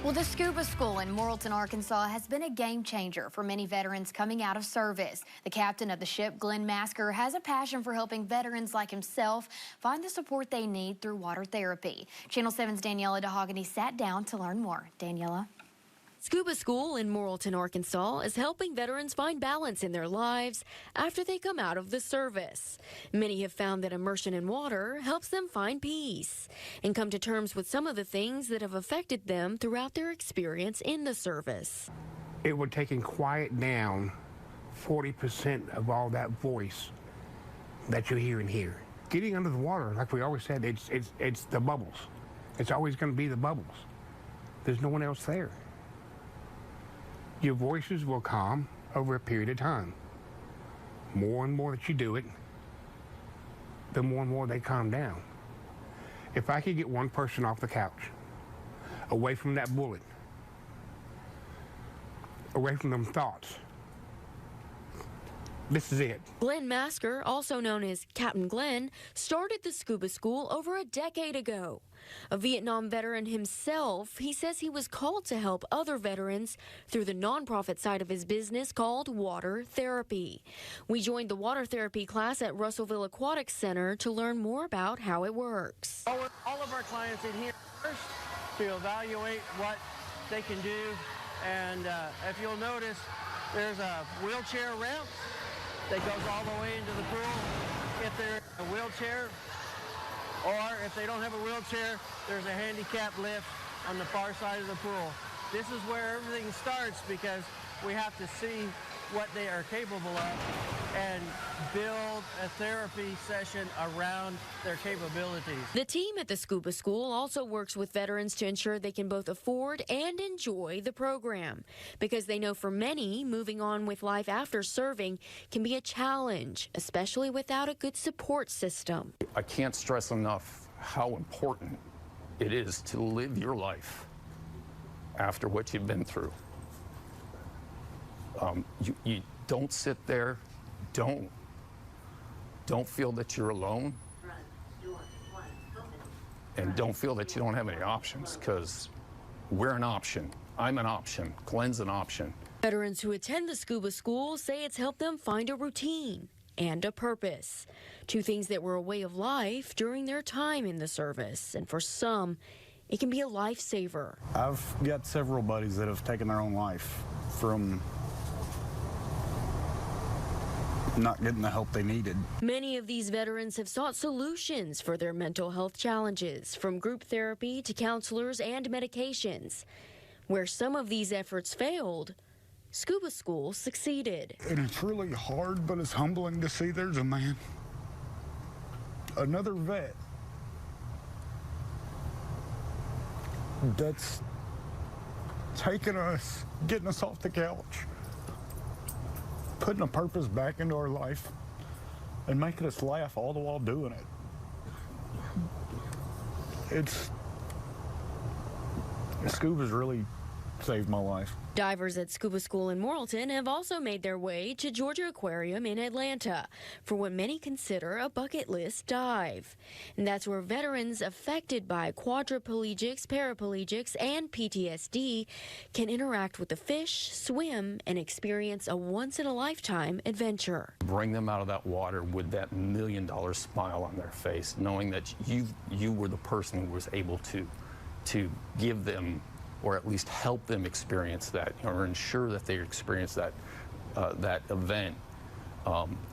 Well, the Scuba School in Morrilton, Arkansas has been a game changer for many veterans coming out of service. The captain of the ship, Glenn Masker, has a passion for helping veterans like himself find the support they need through water therapy. Channel 7's Daniela DeHogany sat down to learn more. Daniela. Scuba School in Morrilton, Arkansas is helping veterans find balance in their lives after they come out of the service. Many have found that immersion in water helps them find peace and come to terms with some of the things that have affected them throughout their experience in the service. It would take and quiet down 40% of all that voice that you hear in here. Getting under the water, like we always said, it's the bubbles. It's always going to be the bubbles. There's no one else there. Your voices will calm over a period of time. More and more that you do it, the more and more they calm down. If I could get one person off the couch, away from that bullet, away from them thoughts, this is it. Glenn Masker, also known as Captain Glenn, started the Scuba School over a decade ago. A Vietnam veteran himself, he says he was called to help other veterans through the nonprofit side of his business called water therapy. We joined the water therapy class at Russellville Aquatic Center to learn more about how it works. All of our clients in here first to evaluate what they can do, and if you'll notice, there's a wheelchair ramp that goes all the way into the pool. If they're in a wheelchair, or if they don't have a wheelchair, there's a handicap lift on the far side of the pool. This is where everything starts because we have to see what they are capable of and build a therapy session around their capabilities. The team at the Scuba School also works with veterans to ensure they can both afford and enjoy the program, because they know for many, moving on with life after serving can be a challenge, especially without a good support system. I can't stress enough how important it is to live your life after what you've been through. You don't sit there, don't feel that you're alone, and don't feel that you don't have any options, because we're an option. I'm an option. Glenn's an option. Veterans who attend the Scuba School say it's helped them find a routine and a purpose, two things that were a way of life during their time in the service, and for some, it can be a lifesaver. I've got several buddies that have taken their own life from not getting the help they needed. Many of these veterans have sought solutions for their mental health challenges, from group therapy to counselors and medications. Where some of these efforts failed, Scuba School succeeded. And it's really hard, but it's humbling to see there's a man, another vet, that's taking us, getting us off the couch, putting a purpose back into our life, and making us laugh all the while doing it. Scuba's really saved my life. Divers at Scuba School in Morrilton have also made their way to Georgia Aquarium in Atlanta for what many consider a bucket list dive. And that's where veterans affected by quadriplegics, paraplegics, and PTSD can interact with the fish, swim, and experience a once-in-a-lifetime adventure. Bring them out of that water with that $1 million smile on their face, knowing that you were the person who was able to give them, or at least help them experience that, or ensure that they experience that event,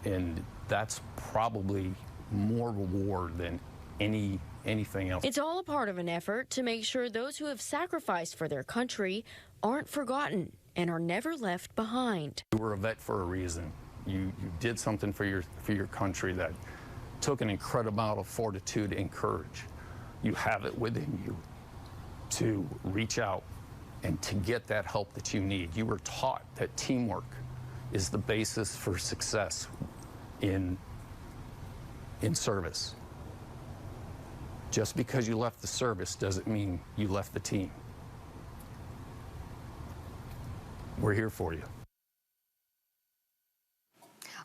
and that's probably more reward than anything else. It's all a part of an effort to make sure those who have sacrificed for their country aren't forgotten and are never left behind. You were a vet for a reason. You did something for your country that took an incredible amount of fortitude and courage. You have it within you to reach out and to get that help that you need. You were taught that teamwork is the basis for success in service. Just because you left the service doesn't mean you left the team. We're here for you.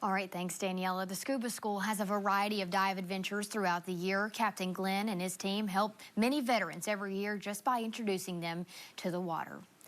All right, thanks, Daniela. The Scuba School has a variety of dive adventures throughout the year. Captain Glenn and his team help many veterans every year just by introducing them to the water.